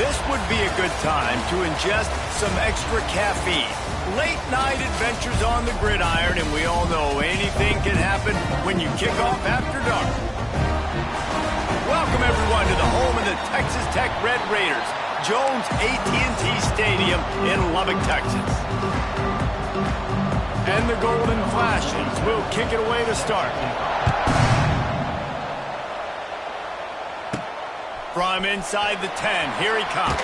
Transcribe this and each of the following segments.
This would be a good time to ingest some extra caffeine. Late night adventures on the gridiron, and we all know anything can happen when you kick off after dark. Welcome everyone to the home of the Texas Tech Red Raiders, Jones AT&T Stadium in Lubbock, Texas. And the Golden Flashes will kick it away to start. From inside the 10, here he comes.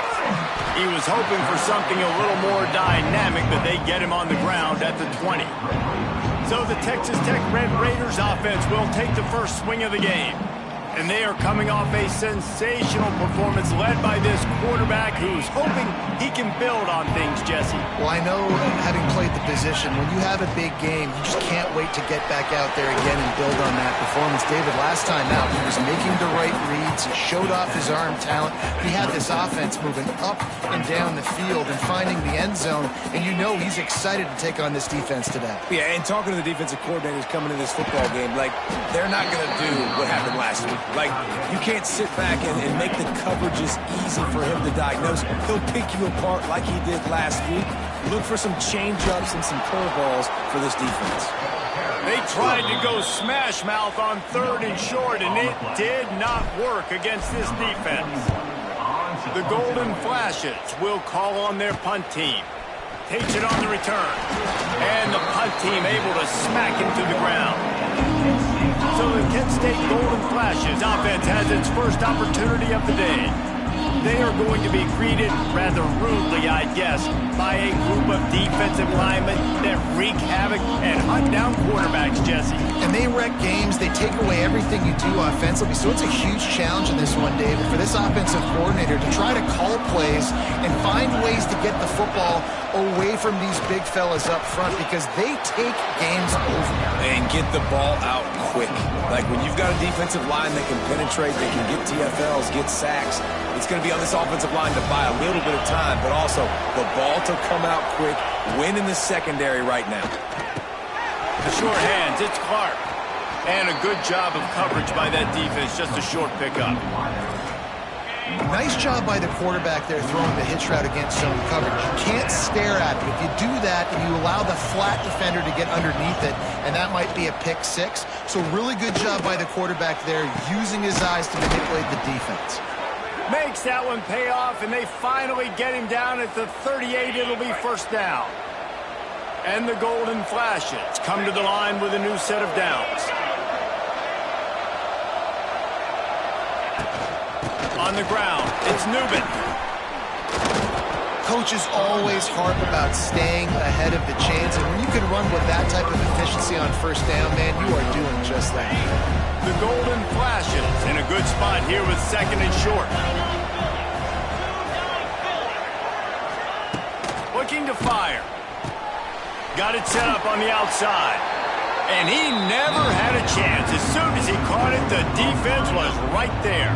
He was hoping for something a little more dynamic, but they get him on the ground at the 20. So the Texas Tech Red Raiders offense will take the first swing of the game. And they are coming off a sensational performance led by this quarterback who's hoping he can build on things, Jesse. Well, I know, having played the position, when you have a big game, you just can't wait to get back out there again and build on that performance. David, last time out, he was making the right reads. He showed off his arm talent. He had this offense moving up and down the field and finding the end zone. And you know he's excited to take on this defense today. Yeah, and talking to the defensive coordinators coming to this football game, like, they're not going to do what happened last week. Like, you can't sit back and make the coverages easy for him to diagnose. He'll pick you apart like he did last week. Look for some change-ups and some curveballs for this defense. They tried to go smash mouth on 3rd and short, and it did not work against this defense. The Golden Flashes will call on their punt team. Takes it on the return. And the punt team able to smack him to the ground. So the Kent State Golden Flashes offense has its first opportunity of the day. They are going to be greeted rather rudely, I guess, by a group of defensive linemen that wreak havoc and hunt down quarterbacks, Jesse. And they wreck games. They take away everything you do offensively. So it's a huge challenge in this one, David, for this offensive coordinator to try to call plays and find ways to get the football away from these big fellas up front because they take games over. And get the ball out quick. Like when you've got a defensive line that can penetrate, they can get TFLs, get sacks, it's going to be on this offensive line to buy a little bit of time, but also the ball to come out quick, win in the secondary right now. The short hands, it's Clark. And a good job of coverage by that defense, just a short pickup. Nice job by the quarterback there throwing the hitch route against zone coverage. You can't stare at it. If you do that, and you allow the flat defender to get underneath it, and that might be a pick six. So really good job by the quarterback there, using his eyes to manipulate the defense. Makes that one pay off, and they finally get him down at the 38. It'll be first down. And the Golden Flashes come to the line with a new set of downs. On the ground, it's Newman. Coaches always harp about staying ahead of the chains, and when you can run with that type of efficiency on first down, man, you are doing just that. The Golden Flashes in a good spot here with 2nd and short. Looking to fire. Got it set up on the outside. And he never had a chance. As soon as he caught it, the defense was right there.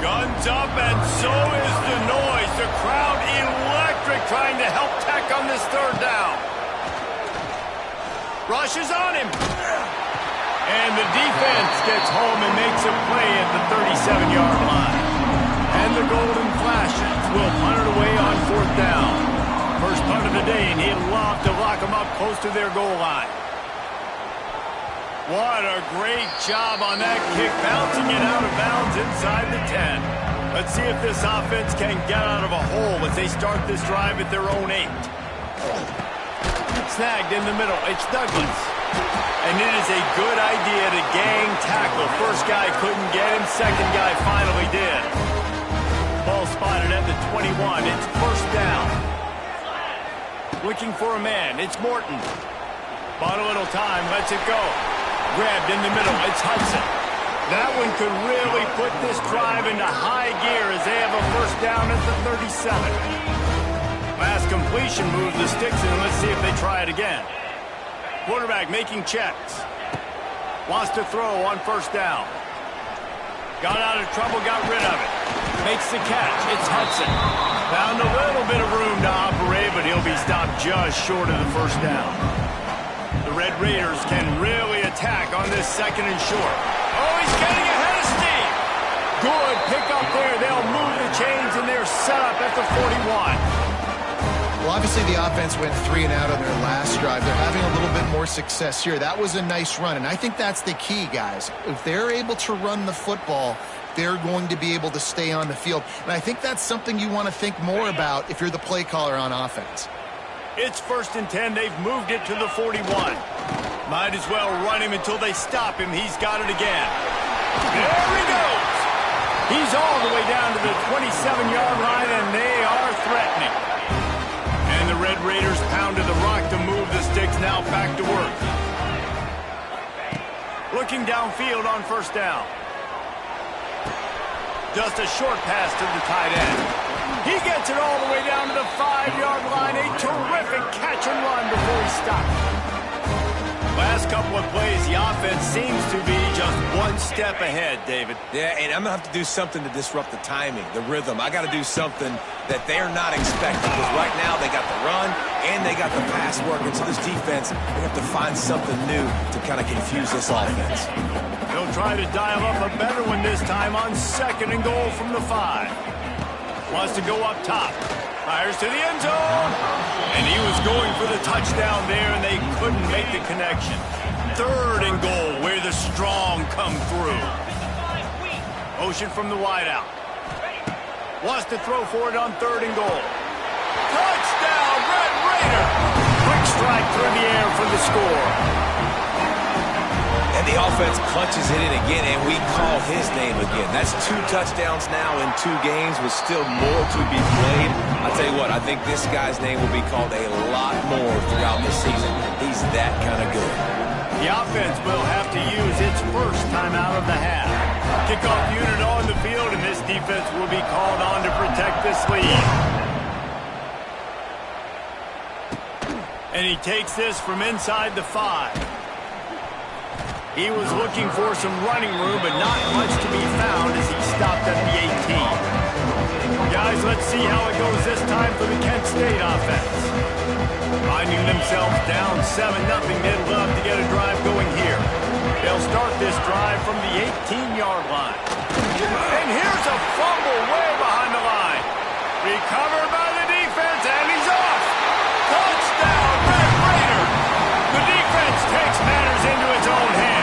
Guns up, and so is the noise. The crowd electric trying to help Tech on this 3rd down. Rushes on him. And the defense gets home and makes a play at the 37-yard line. And the Golden Flashes will punt it away on 4th down. First punt of the day, and he'd love to lock them up close to their goal line. What a great job on that kick, bouncing it out of bounds inside the 10. Let's see if this offense can get out of a hole as they start this drive at their own 8. Snagged in the middle, it's Douglas. And it is a good idea to gang tackle. First guy couldn't get him, second guy finally did. Ball spotted at the 21, it's first down. Looking for a man, it's Morton. Bought a little time, lets it go. Grabbed in the middle, it's Hudson. That one could really put this drive into high gear as they have a first down at the 37. Last completion moves the sticks in, and let's see if they try it again. Quarterback making checks. Wants to throw on first down. Got out of trouble, got rid of it. Makes the catch, it's Hudson. Found a little bit of room to operate, but he'll be stopped just short of the first down. The Red Raiders can really attack on this 2nd and short. Oh, he's getting ahead of steam. Good pick up there. They'll move the chains, and they're set up at the 41. Well, obviously the offense went 3 and out on their last drive. They're having a little bit more success here. That was a nice run, and I think that's the key, guys. If they're able to run the football, they're going to be able to stay on the field. And I think that's something you want to think more about if you're the play caller on offense. It's 1st and 10. They've moved it to the 41. Might as well run him until they stop him. He's got it again. There he goes. He's all the way down to the 27-yard line, and they are threatening. And the Red Raiders pounded the rock to move the sticks. Now back to work. Looking downfield on 1st down. Just a short pass to the tight end. He gets it all the way down to the 5-yard line. A terrific catch and run before he stopped. Last couple of plays, the offense seems to be just one step ahead, David. Yeah, and I'm going to have to do something to disrupt the timing, the rhythm. I got to do something that they're not expecting, because right now they got the run and they got the pass working. So this defense, they have to find something new to kind of confuse this offense. They'll try to dial up a better one this time on 2nd and goal from the 5. Wants to go up top. Fires to the end zone. And he was going for the touchdown there, and they couldn't make the connection. 3rd and goal, where the strong come through. Motion from the wideout. Wants to throw for it on 3rd and goal. Touchdown, Red Raider! Quick strike through the air for the score. And the offense punches it in again, and we call his name again. That's 2 touchdowns now in 2 games with still more to be played. I'll tell you what, I think this guy's name will be called a lot more throughout the season. He's that kind of good. The offense will have to use its first timeout of the half. Kickoff unit on the field, and this defense will be called on to protect this lead. And he takes this from inside the 5. He was looking for some running room, but not much to be found as he stopped at the 18. Guys, let's see how it goes this time for the Kent State offense. Finding themselves down 7-0, they'd love to get a drive going here. They'll start this drive from the 18-yard line. And here's a fumble way behind the line. Recovered by the defense, and he's off. Touchdown, Red Raider. The defense takes matters into its own hands.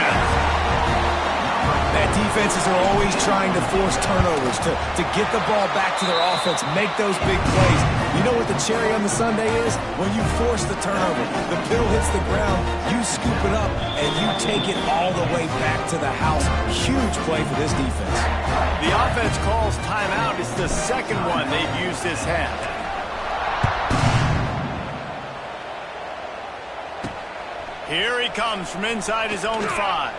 That defenses are always trying to force turnovers, to get the ball back to their offense, make those big plays. You know what the cherry on the sundae is? When you force the turnover, the pill hits the ground, you scoop it up, and you take it all the way back to the house. Huge play for this defense. The offense calls timeout. It's the 2nd one they've used this half. Here he comes from inside his own 5.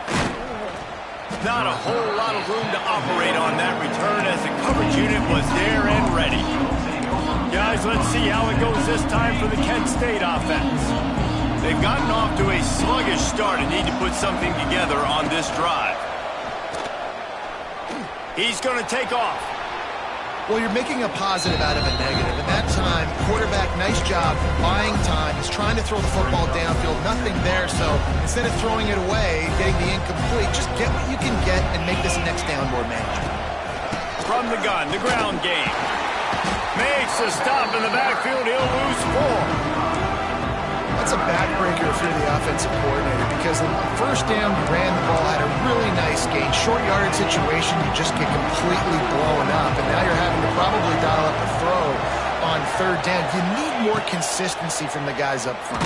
Not a whole lot of room to operate on that return as the coverage unit was there and ready. Guys, let's see how it goes this time for the Kent State offense. They've gotten off to a sluggish start and need to put something together on this drive. He's going to take off. Well, you're making a positive out of a negative. And that time, quarterback, nice job buying time. He's trying to throw the football downfield. Nothing there, so instead of throwing it away, getting the incomplete, just get what you can get and make this next down more manageable. From the gun, the ground game. Makes a stop in the backfield. He'll lose 4. That's a backbreaker if you're the offensive coordinator, because on 1st down, you ran the ball, had a really nice gain. Short yardage situation, you just get completely blown up, and now you're having to probably dial up a throw on 3rd down. You need more consistency from the guys up front.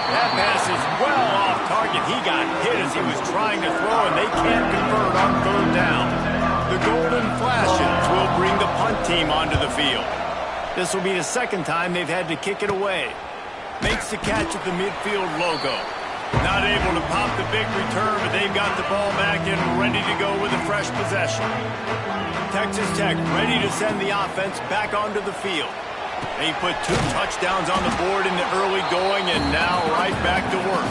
That pass is well off target. He got hit as he was trying to throw, and they can't convert on 3rd down. The Golden Flashes will bring the punt team onto the field. This will be the 2nd time they've had to kick it away. Makes the catch at the midfield logo. Not able to pop the big return, but they've got the ball back and ready to go with a fresh possession. Texas Tech ready to send the offense back onto the field. They put 2 touchdowns on the board in the early going, and now right back to work.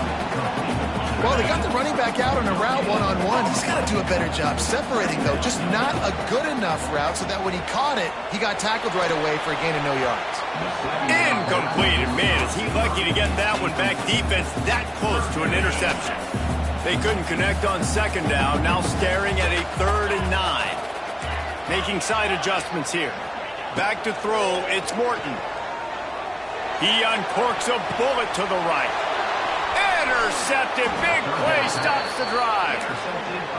Well, they got the running back out on a route one-on-one. He's got to do a better job separating, though. Just not a good enough route so that when he caught it, he got tackled right away for a gain of no yards. Incomplete. And man, is he lucky to get that one back. Defense that close to an interception. They couldn't connect on 2nd down. Now staring at a 3rd and 9. Making side adjustments here. Back to throw, it's Morton. He uncorks a bullet to the right. Intercepted, big play, stops the drive.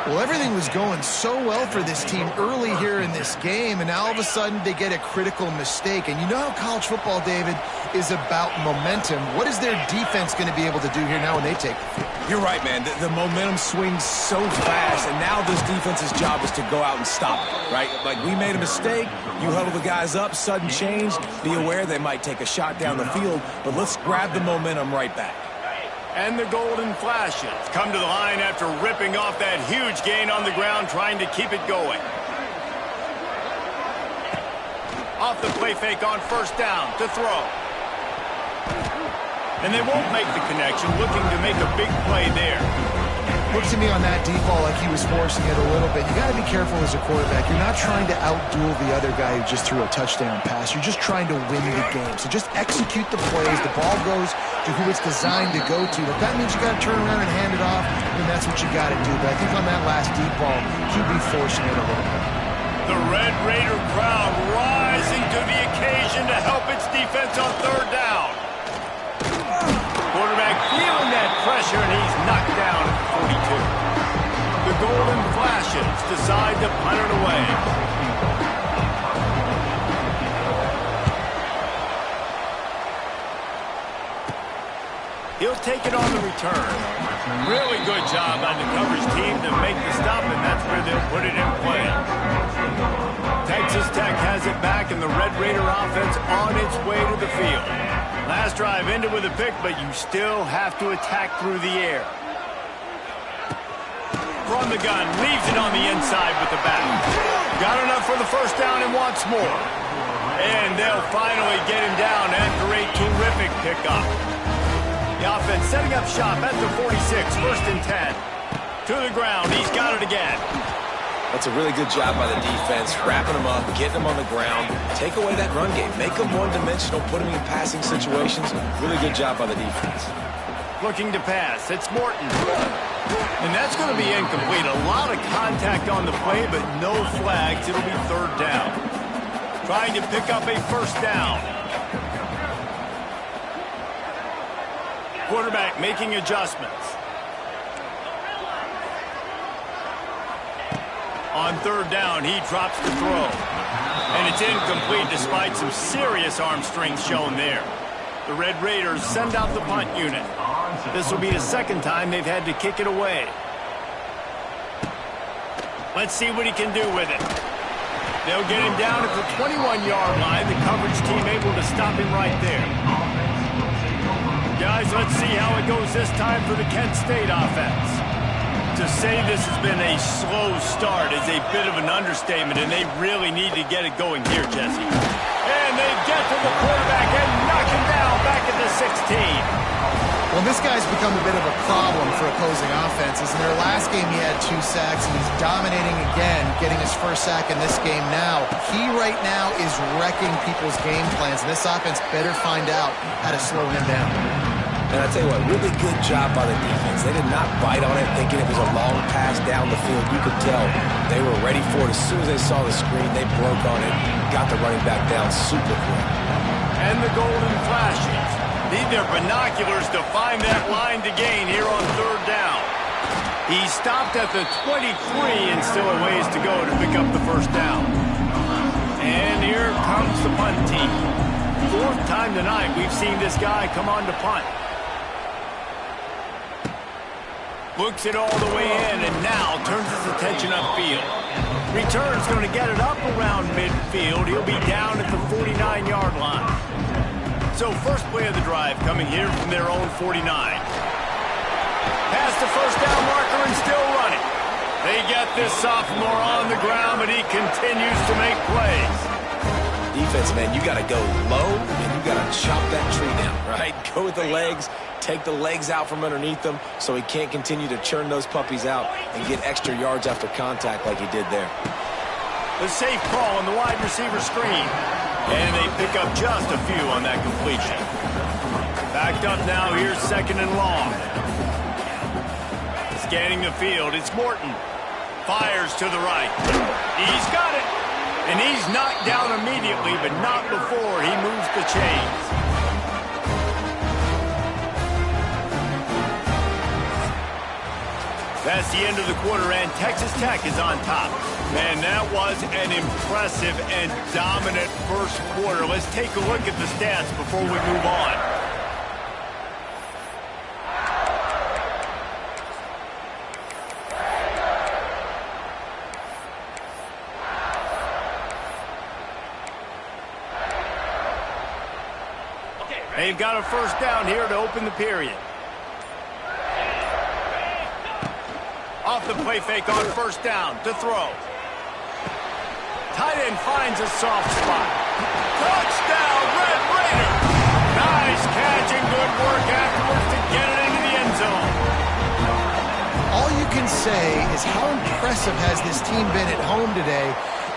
Well, everything was going so well for this team early here in this game, and now all of a sudden they get a critical mistake. And you know how college football, David, is about momentum. What is their defense going to be able to do here now when they take the field? You're right, man. The momentum swings so fast, and now this defense's job is to go out and stop it, right? Like, we made a mistake, you huddle the guys up, sudden change, be aware they might take a shot down the field, but let's grab the momentum right back. And the golden flashes come to the line after ripping off that huge gain on the ground, trying to keep it going. Off the play fake on first down to throw. And they won't make the connection, looking to make a big play there. Looks to me on that deep ball like he was forcing it a little bit. You got to be careful as a quarterback. You're not trying to outduel the other guy who just threw a touchdown pass. You're just trying to win the game. So just execute the plays. The ball goes to who it's designed to go to. If that means you got to turn around and hand it off, then that's what you got to do. But I think on that last deep ball, he'd be forcing it a little bit. The Red Raider crowd rising to the occasion to help its defense on third down. Quarterback feeling that pressure, and he's knocked down at the 42. The golden flashes decide to punt it away. He'll take it on the return. Really good job on the coverage team to make the stop, and that's where they'll put it in play. Texas Tech has it back, and the Red Raider offense on its way to the field. Last drive ended with a pick, but you still have to attack through the air. From the gun, leaves it on the inside with the back. Got enough for the first down and wants more. And they'll finally get him down after a terrific pickup. The offense setting up shop at the 46, first and 10. To the ground, he's got it again. That's a really good job by the defense, wrapping them up, getting them on the ground, take away that run game, make them one-dimensional, put them in passing situations. Really good job by the defense. Looking to pass, it's Morton. And that's going to be incomplete. A lot of contact on the play, but no flags. It'll be third down. Trying to pick up a first down. Quarterback making adjustments. On third down, he drops the throw. And it's incomplete despite some serious arm strength shown there. The Red Raiders send out the punt unit. This will be the second time they've had to kick it away. Let's see what he can do with it. They'll get him down at the 21-yard line. The coverage team able to stop him right there. Guys, let's see how it goes this time for the Kent State offense. To say this has been a slow start is a bit of an understatement, and they really need to get it going here, Jesse. And they get to the quarterback and knock him down back at the 16. Well, this guy's become a bit of a problem for opposing offenses. In their last game, he had 2 sacks, and he's dominating again, getting his first sack in this game now. He right now is wrecking people's game plans, and this offense better find out how to slow him down. And I tell you what, really good job by the defense. They did not bite on it thinking it was a long pass down the field. You could tell they were ready for it. As soon as they saw the screen, they broke on it, got the running back down super quick. And the golden flashes need their binoculars to find that line to gain here on third down. He stopped at the 23 and still a ways to go to pick up the first down. And here comes the punt team. 4th time tonight we've seen this guy come on to punt. Looks it all the way in and now turns his attention upfield. Return's going to get it up around midfield. He'll be down at the 49-yard line. So first play of the drive coming here from their own 49. Past the first down marker and still running. They get this sophomore on the ground, but he continues to make plays. Defense, man, you got to go low and you got to chop that tree down, right? Go with the legs, take the legs out from underneath them so he can't continue to churn those puppies out and get extra yards after contact like he did there. The safe call on the wide receiver screen. And they pick up just a few on that completion. Backed up now, here's second and long. Scanning the field, it's Morton. Fires to the right. He's got it. And he's knocked down immediately, but not before he moves the chains. That's the end of the quarter, and Texas Tech is on top. Man, that was an impressive and dominant first quarter. Let's take a look at the stats before we move on. They've got a first down here to open the period. Off the play fake on first down to throw. Tight end finds a soft spot. Touchdown, Red Raiders! Nice catch and good work afterwards to get it into the end zone. All you can say is how impressive has this team been at home today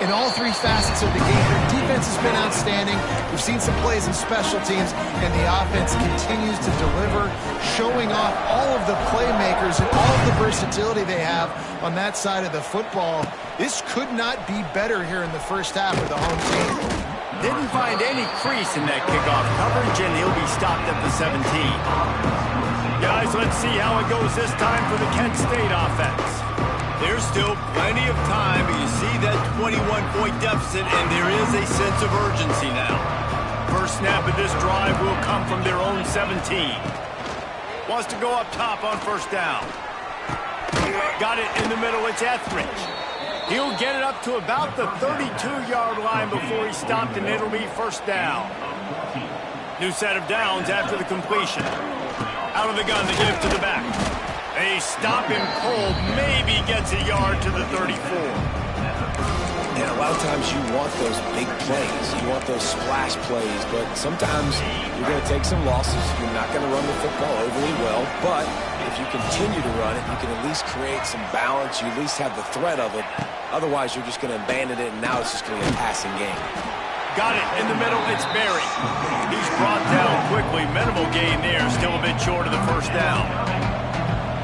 in all three facets of the game. Their defense has been outstanding. We've seen some plays in special teams, and the offense continues to deliver, showing off all of the playmakers and all of the versatility they have on that side of the football. This could not be better here in the first half of the home team. Didn't find any crease in that kickoff coverage, and he'll be stopped at the 17. Guys, let's see how it goes this time for the Kent State offense. There's still plenty of time, but you see that 21-point deficit, and there is a sense of urgency now. First snap of this drive will come from their own 17. Wants to go up top on first down. Got it in the middle, it's Etheridge. He'll get it up to about the 32-yard line before he stopped, and it'll be first down. New set of downs after the completion. Out of the gun, the give to the back. They stop him cold, maybe gets a yard to the 34. And a lot of times you want those big plays. You want those splash plays, but sometimes you're going to take some losses. You're not going to run the football overly well, but if you continue to run it, you can at least create some balance. You at least have the threat of it. Otherwise, you're just going to abandon it, and now it's just going to be a passing game. Got it in the middle, it's Berry. He's brought down quickly. Minimal gain there, still a bit short of the first down.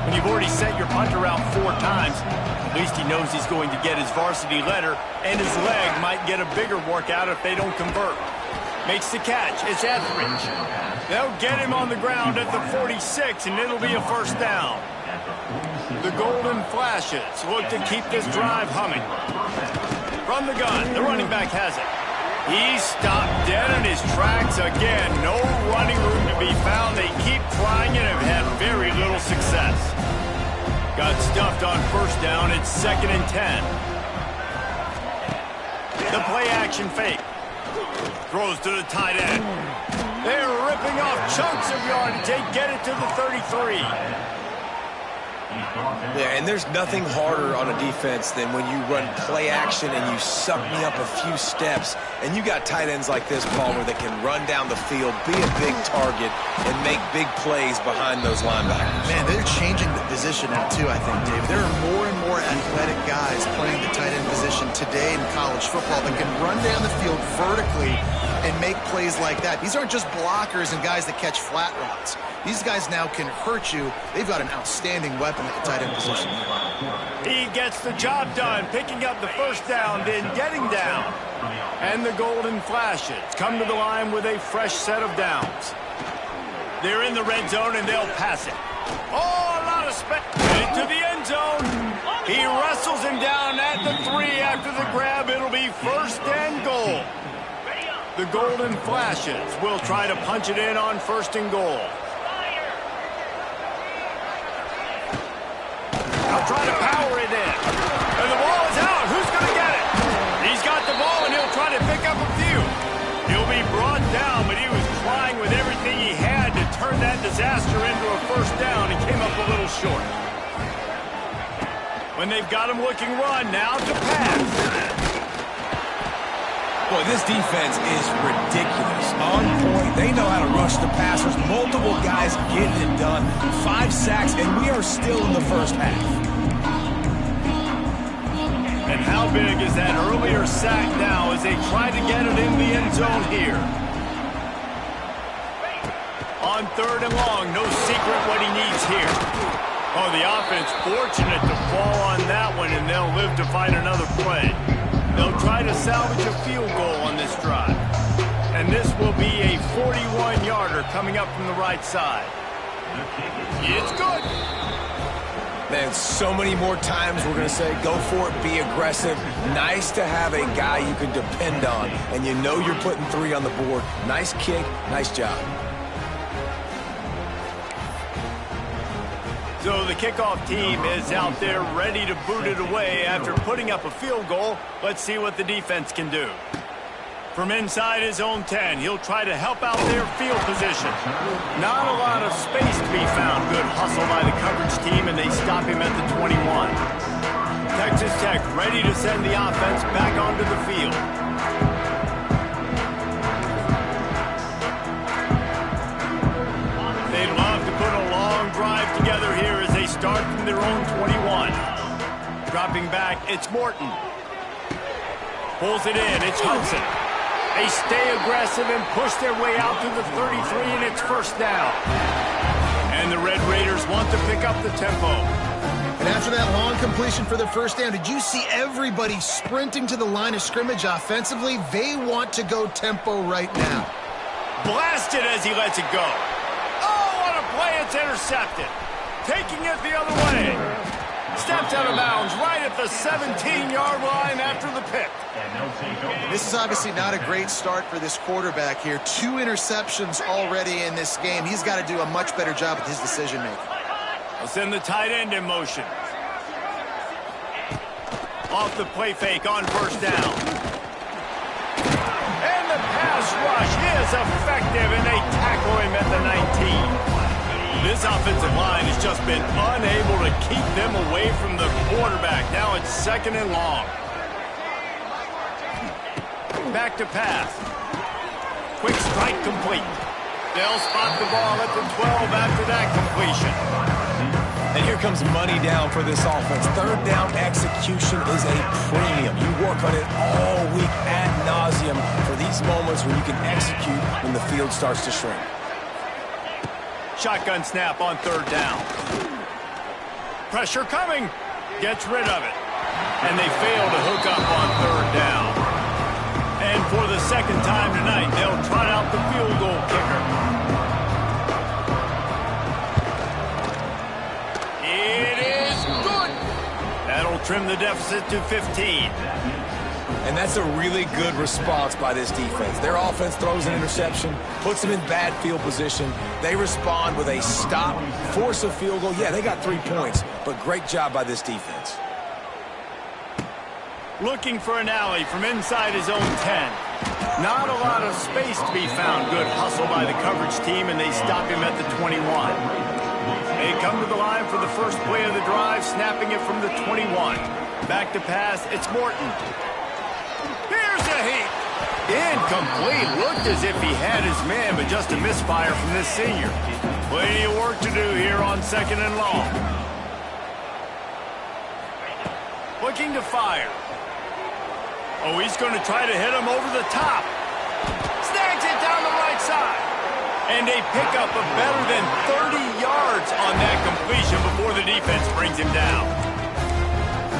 When you've already sent your punter out 4 times, at least he knows he's going to get his varsity letter, and his leg might get a bigger workout if they don't convert. Makes the catch. It's Etheridge. They'll get him on the ground at the 46, and it'll be a first down. The Golden Flashes look to keep this drive humming. From the gun, the running back has it. He's stopped dead in his tracks again. No running room to be found. They keep trying it and have had very little success. Got stuffed on first down. It's 2nd and 10. The play action fake. Throws to the tight end. They're ripping off chunks of yardage. They get it to the 33. Yeah, and there's nothing harder on a defense than when you run play action and you suck me up a few steps, and you got tight ends like this, Palmer, that can run down the field, be a big target, and make big plays behind those linebackers. Man, they're changing the position now, too, I think, Dave. There are more and more athletic guys playing the tight end position today in college football that can run down the field vertically and make plays like that. These aren't just blockers and guys that catch flat routes. These guys now can hurt you. They've got an outstanding weapon at the tight end position. He gets the job done, picking up the first down, then getting down. And the Golden Flashes come to the line with a fresh set of downs. They're in the red zone, and they'll pass it. Oh, a lot of space. Into the end zone. He wrestles him down at the 3 after the grab. It'll be first and goal. The Golden Flashes will try to punch it in on first and goal. They'll try to power it in. And the ball is out. Who's going to get it? He's got the ball, and he'll try to pick up a few. He'll be brought down, but he was trying with everything he had to turn that disaster into a first down and came up a little short. When they've got him looking run, now to pass. Boy, this defense is ridiculous. On point, they know how to rush the passers. Multiple guys getting it done. 5 sacks, and we are still in the first half. And how big is that earlier sack now as they try to get it in the end zone here? On 3rd and long, no secret what he needs here. Oh, the offense fortunate to fall on that one, and they'll live to find another play. They'll try to salvage a field goal on this drive. And this will be a 41-yarder coming up from the right side. It's good. Man, so many more times we're going to say, go for it, be aggressive. Nice to have a guy you can depend on, and you know you're putting 3 on the board. Nice kick, nice job. So the kickoff team is out there ready to boot it away after putting up a field goal. Let's see what the defense can do. From inside his own 10, he'll try to help out their field position. Not a lot of space to be found. Good hustle by the coverage team, and they stop him at the 21. Texas Tech ready to send the offense back onto the field. They'd love to put a long drive together here as they start from their own 21. Dropping back, it's Morton. Pulls it in, it's Hudson. They stay aggressive and push their way out to the 33, and it's first down. And the Red Raiders want to pick up the tempo. And after that long completion for the first down, did you see everybody sprinting to the line of scrimmage offensively? They want to go tempo right now. Blasted as he lets it go. Oh, what a play. It's intercepted. Taking it the other way. Stepped out of bounds right at the 17-yard line after the pick. This is obviously not a great start for this quarterback here. 2 interceptions already in this game. He's got to do a much better job with his decision-making. They'll send the tight end in motion. Off the play fake on first down. And the pass rush is effective, and they tackle him at the 19. This offensive line has just been unable to keep them away from the quarterback. Now it's second and long. Back to pass. Quick strike complete. They'll spot the ball at the 12 after that completion. And here comes money down for this offense. Third down execution is a premium. You work on it all week ad nauseum for these moments when you can execute when the field starts to shrink. Shotgun snap on third down. Pressure coming. Gets rid of it. And they fail to hook up on third down. And for the second time tonight, they'll trot out the field goal kicker. It is good. That'll trim the deficit to 15. And that's a really good response by this defense. Their offense throws an interception, puts them in bad field position. They respond with a stop, force a field goal. Yeah, they got 3 points, but great job by this defense. Looking for an alley from inside his own 10. Not a lot of space to be found. Good hustle by the coverage team, and they stop him at the 21. They come to the line for the first play of the drive, snapping it from the 21. Back to pass, it's Morton. Here's a heat. Incomplete. Looked as if he had his man, but just a misfire from this senior. Plenty of work to do here on second and long. Looking to fire. Oh, he's going to try to hit him over the top. Snags it down the right side. And they pick up a better than 30 yards on that completion before the defense brings him down.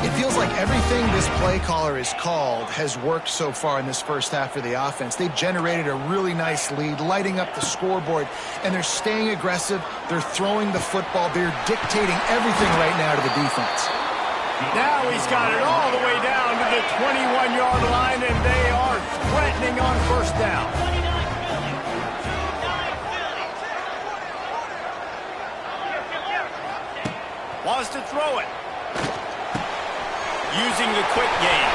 It feels like everything this play caller has called has worked so far in this first half for the offense. They've generated a really nice lead, lighting up the scoreboard, and they're staying aggressive. They're throwing the football. They're dictating everything right now to the defense. Now he's got it all the way down to the 21-yard line, and they are threatening on first down. Wants to throw it. Using the quick game.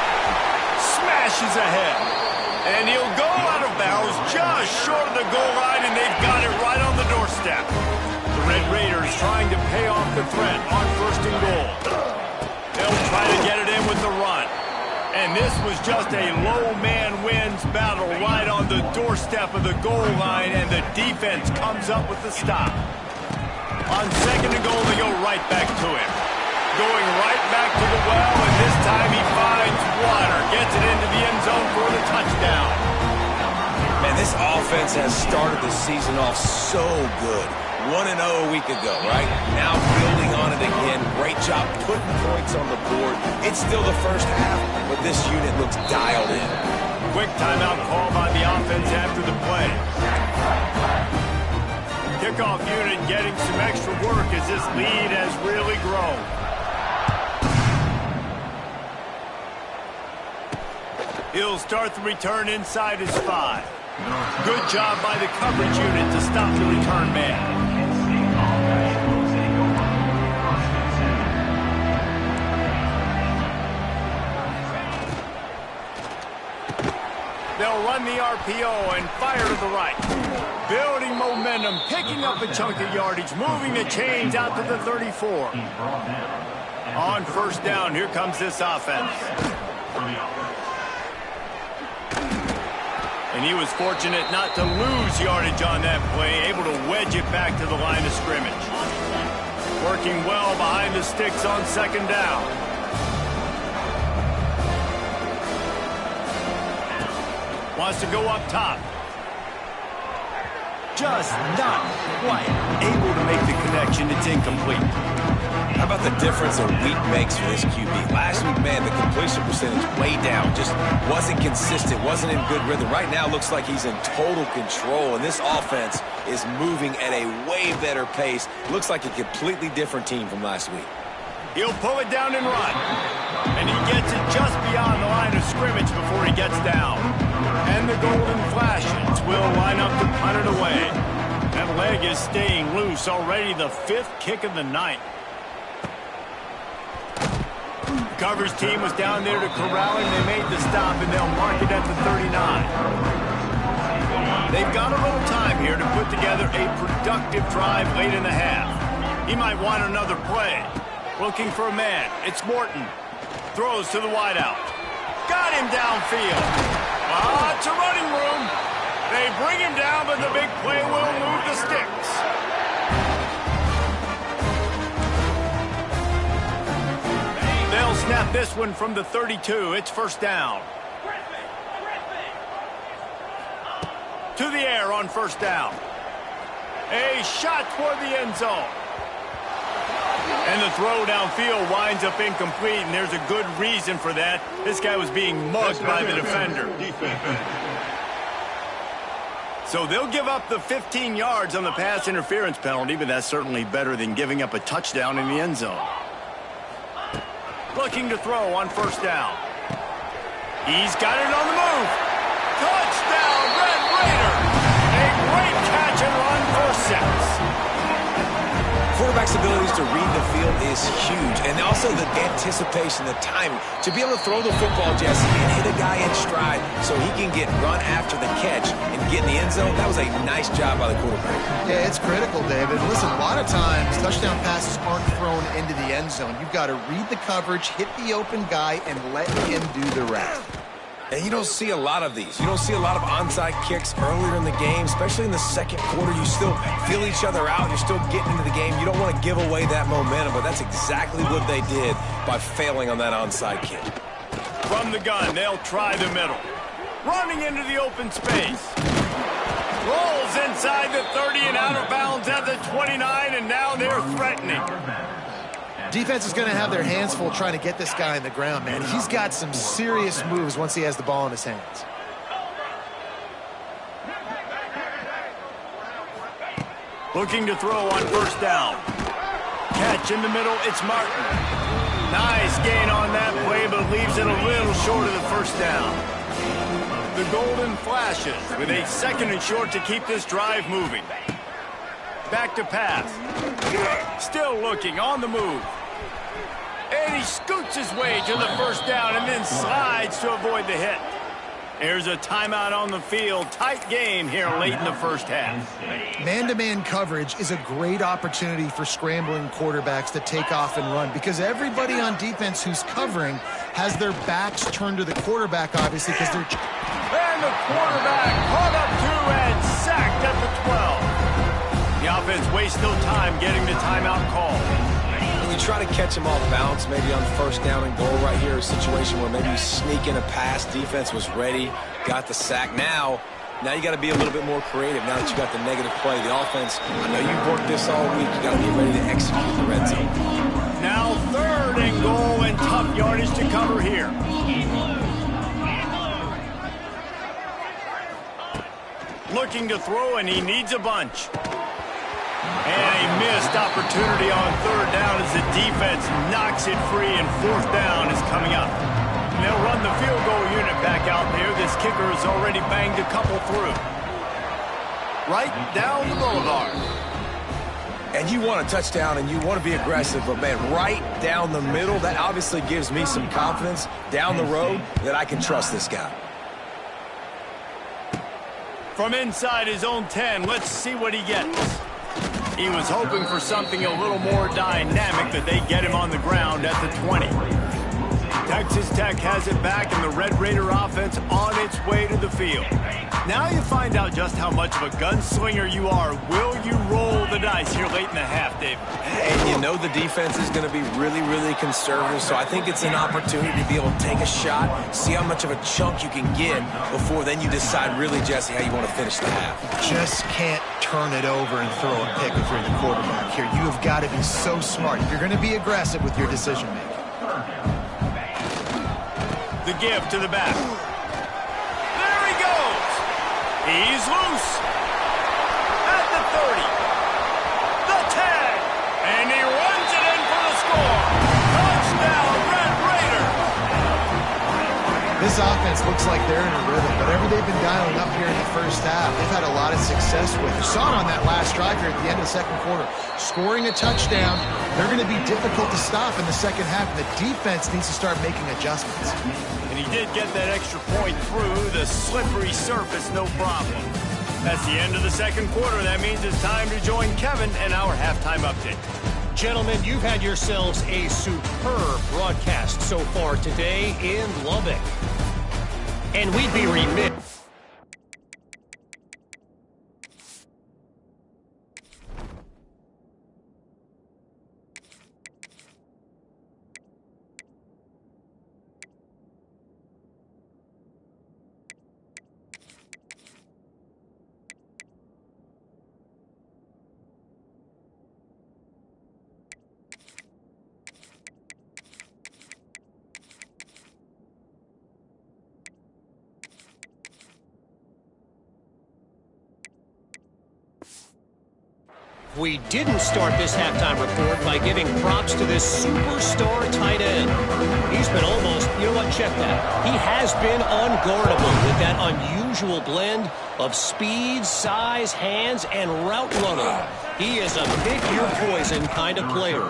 Smashes ahead. And he'll go out of bounds just short of the goal line, and they've got it right on the doorstep. The Red Raiders trying to pay off the threat on first and goal. They'll try to get it in with the run. And this was just a low man wins battle right on the doorstep of the goal line, and the defense comes up with the stop. On second and goal, they go right back to him. Going right back to the well, and this time he finds water. Gets it into the end zone for the touchdown. Man, this This offense has started the season off so good. 1-0 a week ago, right? Now building on it again. Great job putting points on the board. It's still the first half, but this unit looks dialed in. Quick timeout call by the offense after the play. Kickoff unit getting some extra work as this lead has really grown. He'll start the return inside his 5. Good job by the coverage unit to stop the return man. They'll run the RPO and fire to the right. Building momentum, picking up a chunk of yardage, moving the chains out to the 34. On first down, here comes this offense. And he was fortunate not to lose yardage on that play, able to wedge it back to the line of scrimmage. Working well behind the sticks on second down. Wants to go up top. Just not quite able to make the connection. It's incomplete. How about the difference a week makes for this QB? Last week, man, the completion percentage way down. Just wasn't consistent, wasn't in good rhythm. Right now, looks like he's in total control, and this offense is moving at a way better pace. Looks like a completely different team from last week. He'll pull it down and run. And he gets it just beyond the line of scrimmage before he gets down. And the golden flashes will line up to punt it away. That leg is staying loose. Already the 5th kick of the night. Coverage team was down there to corral him. They made the stop, and they'll mark it at the 39. They've got a little time here to put together a productive drive late in the half. He might want another play. Looking for a man. It's Morton. Throws to the wideout. Got him downfield. Lots of running room. They bring him down, but the big play will move the sticks. They'll snap this one from the 32. It's first down. To the air on first down. A shot toward the end zone. And the throw downfield winds up incomplete, and there's a good reason for that. This guy was being mugged by the defender. So they'll give up the 15 yards on the pass interference penalty, but that's certainly better than giving up a touchdown in the end zone. Looking to throw on first down. He's got it on the move. Touchdown, Red Raider. A great catch and run for 6. Quarterback's abilities to read the field is huge, and also the anticipation, the timing. To be able to throw the football, Jesse, and hit a guy in stride so he can get run after the catch and get in the end zone, that was a nice job by the quarterback. Yeah, it's critical, David. Listen, a lot of times touchdown passes aren't thrown into the end zone. You've got to read the coverage, hit the open guy, and let him do the rest. And you don't see a lot of these. You don't see a lot of onside kicks earlier in the game, especially in the second quarter. You still feel each other out. You're still getting into the game. You don't want to give away that momentum, but that's exactly what they did by failing on that onside kick. From the gun, they'll try the middle. Running into the open space. Rolls inside the 30 and out of bounds at the 29, and now they're threatening. Defense is going to have their hands full trying to get this guy in the ground, man. He's got some serious moves once he has the ball in his hands. Looking to throw on first down. Catch in the middle, it's Martin. Nice gain on that play, but leaves it a little short of the first down. The golden flashes with a 2nd and short to keep this drive moving. Back to pass. Still looking on the move. And he scoots his way to the first down and then slides to avoid the hit. There's a timeout on the field. Tight game here late in the first half. Man-to-man coverage is a great opportunity for scrambling quarterbacks to take off and run because everybody on defense who's covering has their backs turned to the quarterback, obviously, because they're... And the quarterback caught up to and sacked at the 12. The offense wastes no time getting the timeout call. You try to catch him off balance, maybe on first down and goal right here, a situation where maybe you sneak in a pass, defense was ready, got the sack. Now Now you got to be a little bit more creative now that you got the negative play. The offense, I know you've worked this all week. You got to be ready to execute the red zone. Now 3rd and goal and tough yardage to cover here. Looking to throw, and he needs a bunch. And a missed opportunity on 3rd down as the defense knocks it free, and 4th down is coming up. And they'll run the field goal unit back out there. This kicker has already banged a couple through. Right down the boulevard. And you want a touchdown and you want to be aggressive, but man, right down the middle, that obviously gives me some confidence down the road that I can trust this guy. From inside his own 10, let's see what he gets. He was hoping for something a little more dynamic, that they get him on the ground at the 20. Texas Tech has it back, and the Red Raider offense on its way to the field. Now you find out just how much of a gunslinger you are. Will you roll the dice here late in the half, Dave? And you know the defense is going to be really, really conservative, so I think it's an opportunity to be able to take a shot, see how much of a chunk you can get before then you decide really, Jesse, how you want to finish the half. Just can't turn it over and throw a pick if you're the quarterback here. You have got to be so smart if you're going to be aggressive with your decision-making. The give to the back. There he goes. He's loose. At the 30. The tag. And he runs it in for the score. Touchdown, Red Raider. This offense looks like they're in a rhythm. Whatever they've been dialing up here in the first half, they've had a lot of success with. You saw it on that last drive here at the end of the second quarter. Scoring a touchdown, they're going to be difficult to stop in the second half. And the defense needs to start making adjustments. He did get that extra point through the slippery surface, no problem. That's the end of the second quarter. That means it's time to join Kevin and our halftime update. Gentlemen, you've had yourselves a superb broadcast so far today in Lubbock. And we'd be remiss. We didn't start this halftime report by giving props to this superstar tight end. He's been almost, you know what, check that. He has been unguardable with that unusual blend of speed, size, hands, and route running. He is a pick-your-poison kind of player.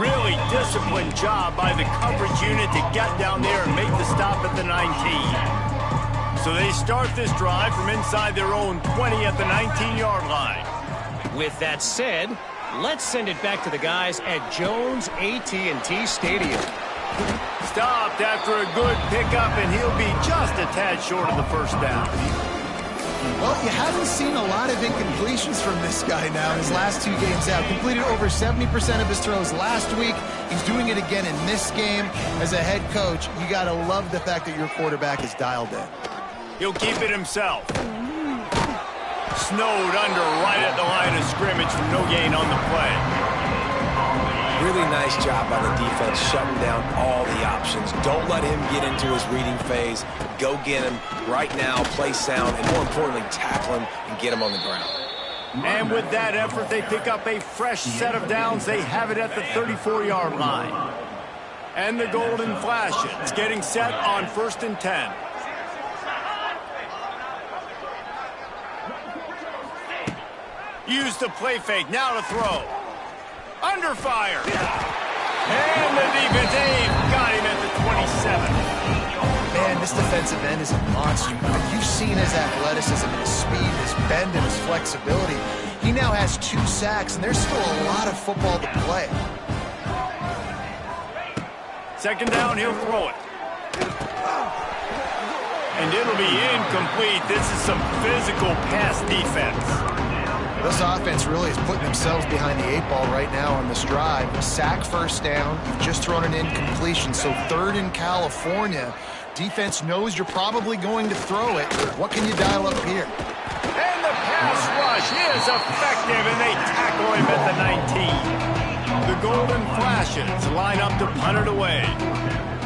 Really disciplined job by the coverage unit to get down there and make the stop at the 19. So they start this drive from inside their own 20 at the 19-yard line. With that said, let's send it back to the guys at Jones AT&T Stadium. Stopped after a good pickup, and he'll be just a tad short of the first down. Well, you haven't seen a lot of incompletions from this guy now his last 2 games out. Completed over 70% of his throws last week. He's doing it again in this game. As a head coach, you got to love the fact that your quarterback is dialed in. He'll keep it himself. Snowed under right at the line of scrimmage from no gain on the play. Really nice job by the defense shutting down all the options. Don't let him get into his reading phase. Go get him right now, play sound, and more importantly, tackle him and get him on the ground. And with that effort, they pick up a fresh set of downs. They have it at the 34-yard line. And the golden flashes getting set on 1st and 10. Use the play fake, now to throw. Under fire. And the defense got him at the 27. Man, this defensive end is a monster. You've seen his athleticism, his speed, his bend, and his flexibility. He now has 2 sacks, and there's still a lot of football to play. Second down, he'll throw it. And it'll be incomplete. This is some physical pass defense. This offense really is putting themselves behind the 8 ball right now on this drive. Sack first down. You've just thrown an incompletion. So 3rd in California. Defense knows you're probably going to throw it. What can you dial up here? And the pass rush is effective, and they tackle him at the 19. The Golden Flashes line up to punt it away.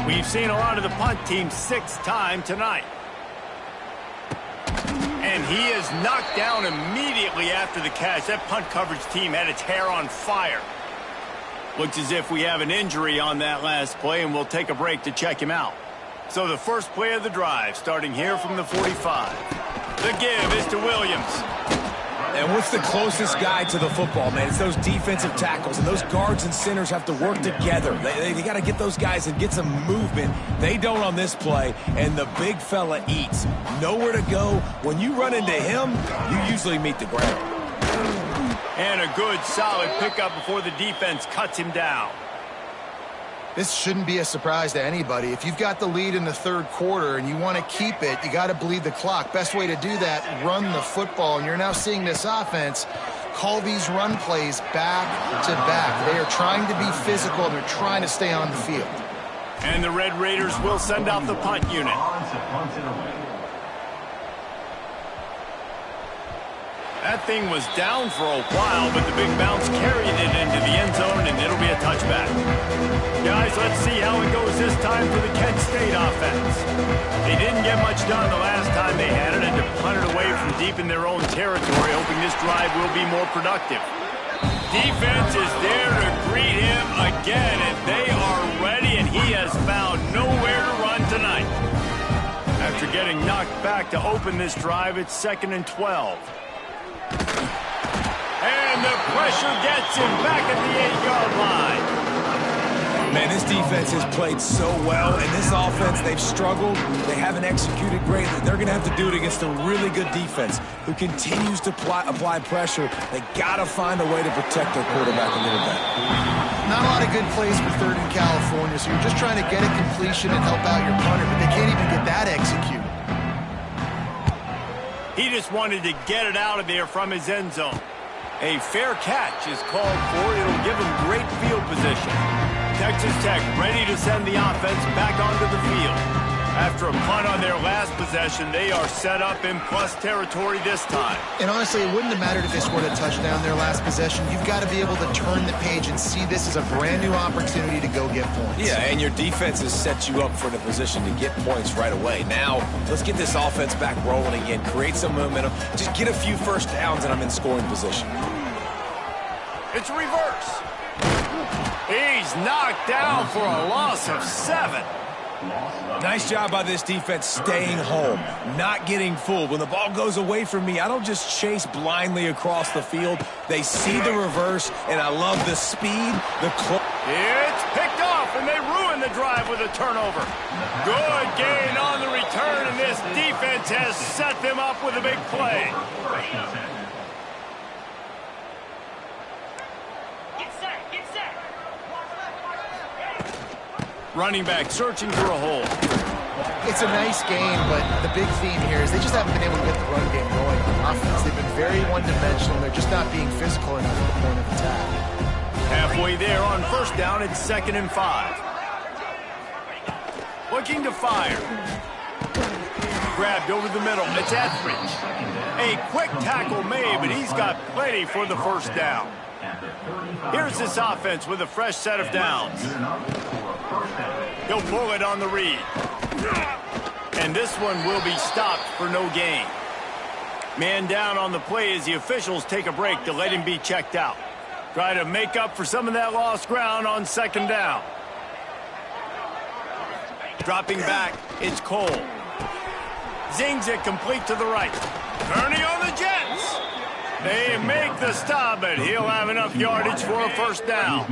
We've seen a lot of the punt team 6 times tonight. And he is knocked down immediately after the catch. That punt coverage team had its hair on fire. Looks as if we have an injury on that last play, and we'll take a break to check him out. So the first play of the drive, starting here from the 45. The give is to Williams. And what's the closest guy to the football, man? It's those defensive tackles, and those guards and centers have to work together. They got to get those guys and get some movement. They don't on this play, and the big fella eats. Nowhere to go. When you run into him, you usually meet the ground. And a good, solid pickup before the defense cuts him down. This shouldn't be a surprise to anybody. If you've got the lead in the third quarter and you want to keep it, you got to bleed the clock. Best way to do that, run the football. And you're now seeing this offense call these run plays back to back. They are trying to be physical, and they're trying to stay on the field. And the Red Raiders will send out the punt unit. That thing was down for a while, but the big bounce carried it into the end zone, and it'll be a touchback. Guys, let's see how it goes this time for the Kent State offense. They didn't get much done the last time they had it, and to punt it away from deep in their own territory, hoping this drive will be more productive. Defense is there to greet him again, and they are ready, and he has found nowhere to run tonight. After getting knocked back to open this drive, it's 2nd and 12. And the pressure gets him back at the 8-yard line. Man, this defense has played so well, and this offense, they've struggled. They haven't executed greatly. They're going to have to do it against a really good defense who continues to apply pressure. They got to find a way to protect their quarterback a little bit. Not a lot of good plays for 3rd in California, so you're just trying to get a completion and help out your punter, but they can't even get that executed. He just wanted to get it out of there from his end zone. A fair catch is called for. It'll give him great field position. Texas Tech ready to send the offense back onto the field. After a punt on their last possession, they are set up in plus territory this time. And honestly, it wouldn't have mattered if they scored a touchdown their last possession. You've got to be able to turn the page and see this as a brand new opportunity to go get points. Yeah, and your defense has set you up for the position to get points right away. Now, let's get this offense back rolling again, create some momentum, just get a few first downs, and I'm in scoring position. It's reverse. He's knocked down for a loss of 7. Nice job by this defense staying home, not getting fooled. When the ball goes away from me, I don't just chase blindly across the field. They see the reverse, and I love the speed, It's picked off, and they ruin the drive with a turnover. Good gain on the return, and this defense has set them up with a big play. Running back searching for a hole. It's a nice game, but the big theme here is they just haven't been able to get the run game going on offense. They've been very one-dimensional. They're just not being physical enough at the point of attack. Halfway there on first down, it's 2nd and 5. Looking to fire. Grabbed over the middle. It's Etheridge. A quick tackle made, but he's got plenty for the first down. Here's this offense with a fresh set of downs. He'll pull it on the read. And this one will be stopped for no gain. Man down on the play as the officials take a break to let him be checked out. Try to make up for some of that lost ground on 2nd down. Dropping back, it's Cole. Zings it complete to the right. Turning on the Jets. They make the stop, but he'll have enough yardage for a first down.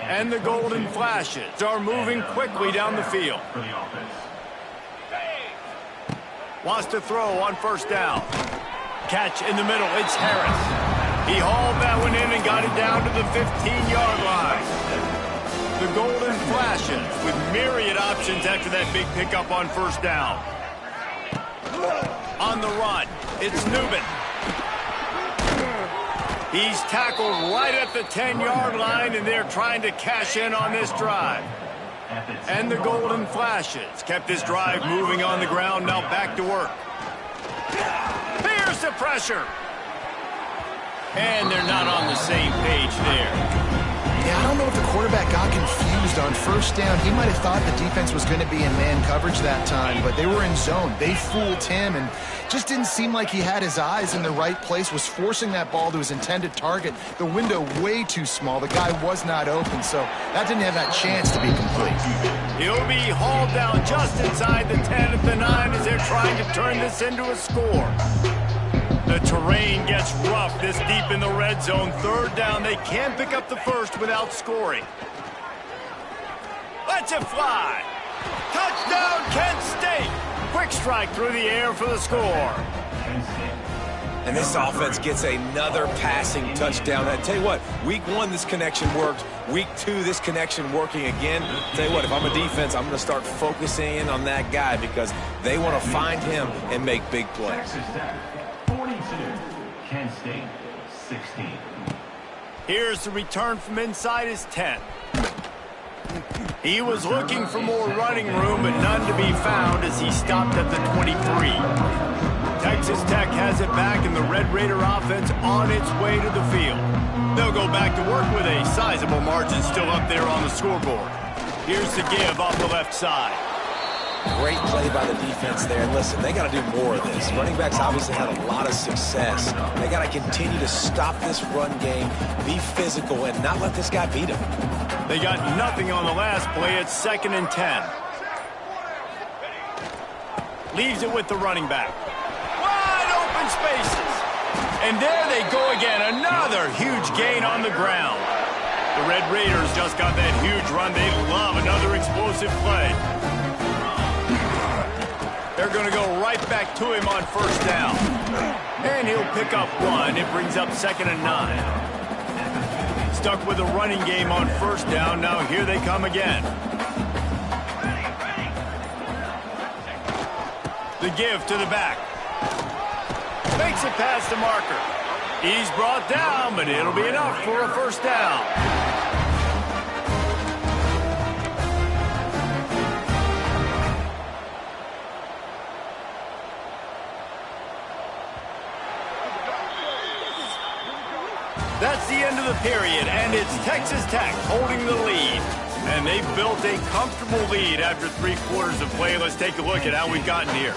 And the Golden Flashes are moving quickly down the field. Wants to throw on first down. Catch in the middle, it's Harris. He hauled that one in and got it down to the 15-yard line. The Golden Flashes with myriad options after that big pickup on first down. On the run, it's Newman. He's tackled right at the 10-yard line, and they're trying to cash in on this drive. And the golden flashes kept this drive moving on the ground. Now back to work. Here's the pressure. And they're not on the same page there. Yeah, I don't know if the quarterback got confused on first down. He might have thought the defense was going to be in man coverage that time, but they were in zone. They fooled him and just didn't seem like he had his eyes in the right place, was forcing that ball to his intended target. The window way too small. The guy was not open, so that didn't have that chance to be complete. He'll be hauled down just inside the 10 at the 9 as they're trying to turn this into a score. The terrain gets rough this deep in the red zone. Third down, they can't pick up the first without scoring. Let's it fly. Touchdown, Kent State. Quick strike through the air for the score. And this offense gets another passing touchdown. I tell you what, week 1, this connection worked. Week 2, this connection working again. I tell you what, if I'm a defense, I'm going to start focusing in on that guy because they want to find him and make big plays. 42, Kent State, 16. Here's the return from inside his 10. He was looking for more running room, but none to be found as he stopped at the 23. Texas Tech has it back, and the Red Raider offense on its way to the field. They'll go back to work with a sizable margin still up there on the scoreboard. Here's the give off the left side. Great play by the defense there. And listen, they got to do more of this. Running backs obviously had a lot of success. They got to continue to stop this run game, be physical, and not let this guy beat them. They got nothing on the last play. It's 2nd and 10. Leaves it with the running back. Wide open spaces. And there they go again. Another huge gain on the ground. The Red Raiders just got that huge run. They love another explosive play. They're going to go right back to him on first down. And he'll pick up 1. It brings up 2nd and 9. Stuck with a running game on first down. Now here they come again. The give to the back. Makes it past the marker. He's brought down, but it'll be enough for a first down. That's the end of the period, and it's Texas Tech holding the lead. And they've built a comfortable lead after 3 quarters of play. Let's take a look at how we've gotten here.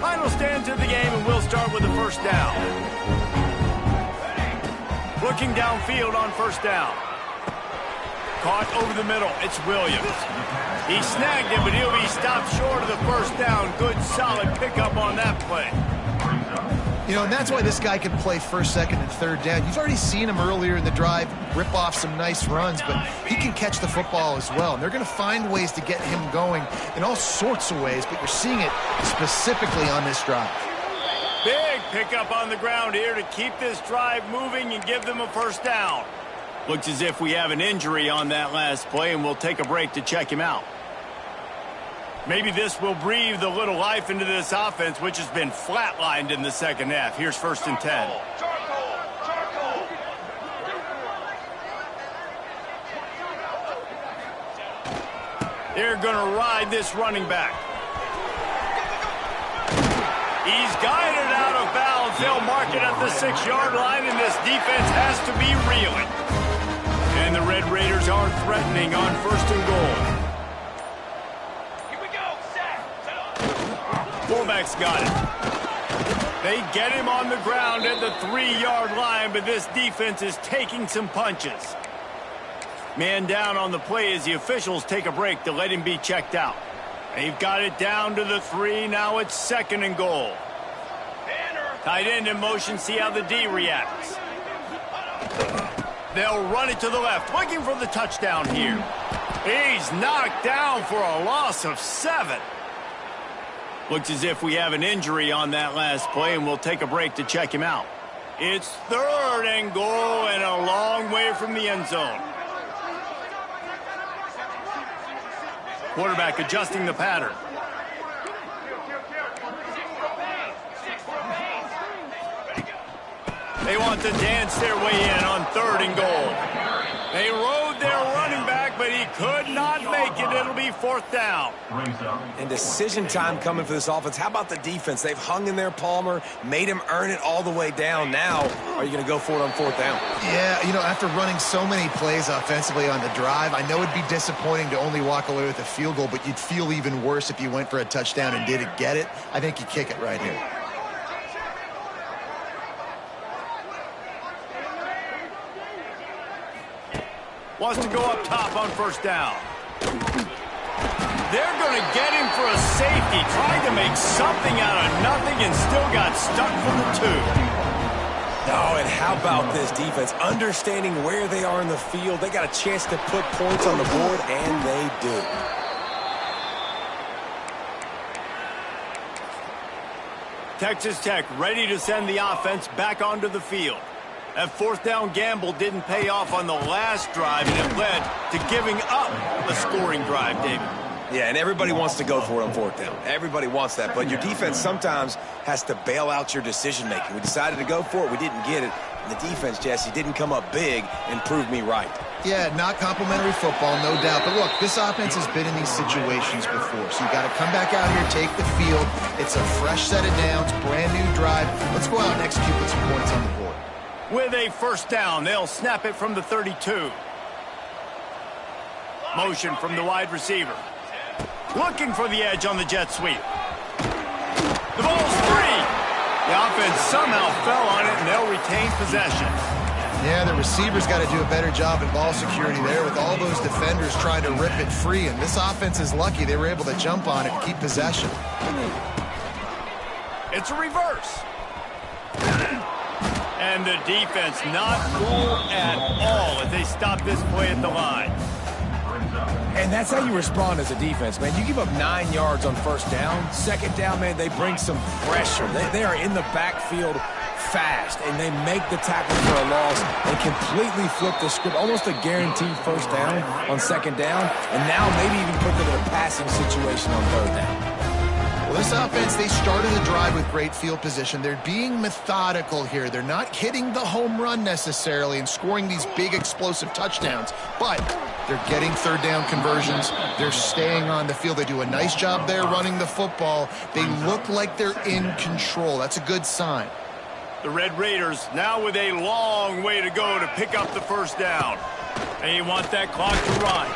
Final stands of the game, and we'll start with the first down. Looking downfield on first down. Caught over the middle. It's Williams. He snagged him, but he'll be stopped short of the first down. Good, solid pickup on that play. You know, and that's why this guy can play first, second, and third down. You've already seen him earlier in the drive rip off some nice runs, but he can catch the football as well. And they're going to find ways to get him going in all sorts of ways, but you're seeing it specifically on this drive. Big pickup on the ground here to keep this drive moving and give them a first down. Looks as if we have an injury on that last play, and we'll take a break to check him out. Maybe this will breathe a little life into this offense, which has been flatlined in the second half. Here's 1st and 10. They're going to ride this running back. He's guided out of bounds. They'll mark it at the 6-yard line, and this defense has to be reeling. And the Red Raiders are threatening on 1st and goal. Fullback's got it. They get him on the ground at the 3-yard line, but this defense is taking some punches. Man down on the play as the officials take a break to let him be checked out. They've got it down to the 3. Now it's 2nd and goal. Tight end in motion. See how the D reacts. They'll run it to the left, looking for the touchdown here. He's knocked down for a loss of 7. Looks as if we have an injury on that last play, and we'll take a break to check him out. It's 3rd and goal and a long way from the end zone. Quarterback adjusting the pattern. They want to dance their way in on 3rd and goal. They rode their running back back, but he could not make it. It'll be 4th down. And decision time coming for this offense. How about the defense? They've hung in there, Palmer, made him earn it all the way down. Now, are you going to go for it on 4th down? Yeah, you know, after running so many plays offensively on the drive, I know it'd be disappointing to only walk away with a field goal, but you'd feel even worse if you went for a touchdown and didn't get it. I think you kick it right here. Wants to go up top on 1st down. They're going to get him for a safety. Tried to make something out of nothing and still got stuck for the 2. Oh, and how about this defense? Understanding where they are in the field. They got a chance to put points on the board, and they do. Texas Tech ready to send the offense back onto the field. That 4th down gamble didn't pay off on the last drive, and it led to giving up a scoring drive, David. Yeah, and everybody wants to go for it on 4th down. Everybody wants that, but your defense sometimes has to bail out your decision-making. We decided to go for it. We didn't get it. And the defense, Jesse, didn't come up big and prove me right. Yeah, not complimentary football, no doubt. But look, this offense has been in these situations before. So you got to come back out here, take the field. It's a fresh set of downs, brand new drive. Let's go out and execute with some points on the board. With a 1st down, they'll snap it from the 32. Motion from the wide receiver. Looking for the edge on the jet sweep. The ball's free. The offense somehow fell on it, and they'll retain possession. Yeah, the receivers got to do a better job at ball security there with all those defenders trying to rip it free. And this offense is lucky they were able to jump on it and keep possession. It's a reverse. And the defense not fooled at all as they stop this play at the line. And that's how you respond as a defense, man. You give up 9 yards on 1st down. 2nd down, man, they bring some pressure. They are in the backfield fast, and they make the tackle for a loss and completely flip the script. Almost a guaranteed 1st down on 2nd down, and now maybe even put them in a passing situation on 3rd down. Well, this offense, they started the drive with great field position. They're being methodical here. They're not hitting the home run necessarily and scoring these big explosive touchdowns, but they're getting 3rd down conversions. They're staying on the field. They do a nice job there running the football. They look like they're in control. That's a good sign. The Red Raiders now with a long way to go to pick up the 1st down. They want that clock to run.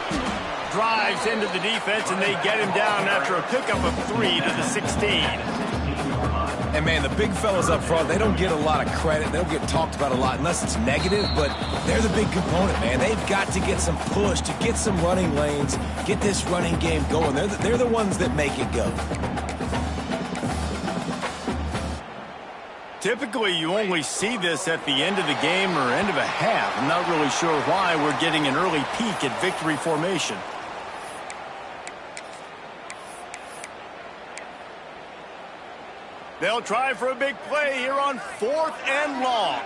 Drives into the defense, and they get him down after a pickup of 3 to the 16. And, man, the big fellas up front, they don't get a lot of credit. They don't get talked about a lot unless it's negative, but they're the big component, man. They've got to get some push, to get some running lanes, get this running game going. They're the ones that make it go. Typically, you only see this at the end of the game or end of a half. I'm not really sure why we're getting an early peek at victory formation. They'll try for a big play here on 4th and long.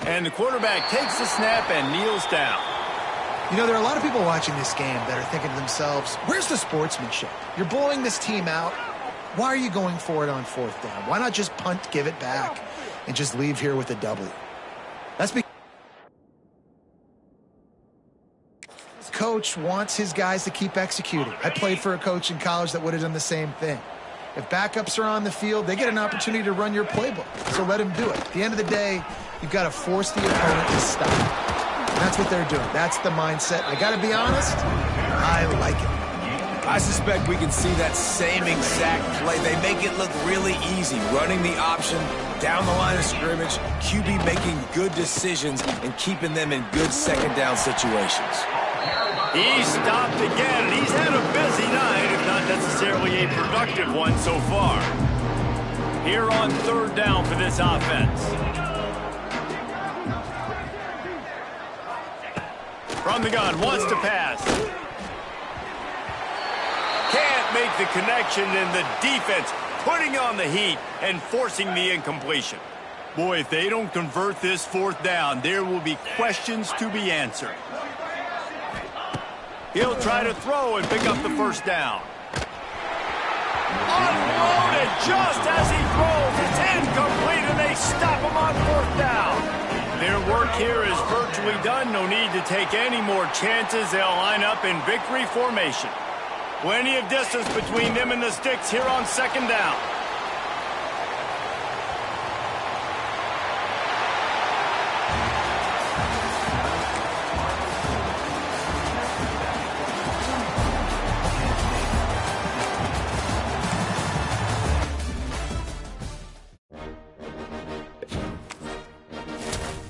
And the quarterback takes the snap and kneels down. You know, there are a lot of people watching this game that are thinking to themselves, where's the sportsmanship? You're blowing this team out. Why are you going for it on 4th down? Why not just punt, give it back, and just leave here with a W? That's because coach wants his guys to keep executing. I played for a coach in college that would have done the same thing. If backups are on the field, they get an opportunity to run your playbook, so let them do it. At the end of the day, you've got to force the opponent to stop. And that's what they're doing. That's the mindset. I got to be honest, I like it. I suspect we can see that same exact play. They make it look really easy, running the option down the line of scrimmage, QB making good decisions and keeping them in good 2nd down situations. He stopped again, and he's had a busy night, if not necessarily a productive one so far. Here on 3rd down for this offense. From the gun, wants to pass. Can't make the connection, and the defense putting on the heat and forcing the incompletion. Boy, if they don't convert this fourth down, there will be questions to be answered. He'll try to throw and pick up the first down. Unloaded just as he throws. It's incomplete, and they stop him on fourth down. Their work here is virtually done. No need to take any more chances. They'll line up in victory formation. Plenty of distance between them and the sticks here on second down.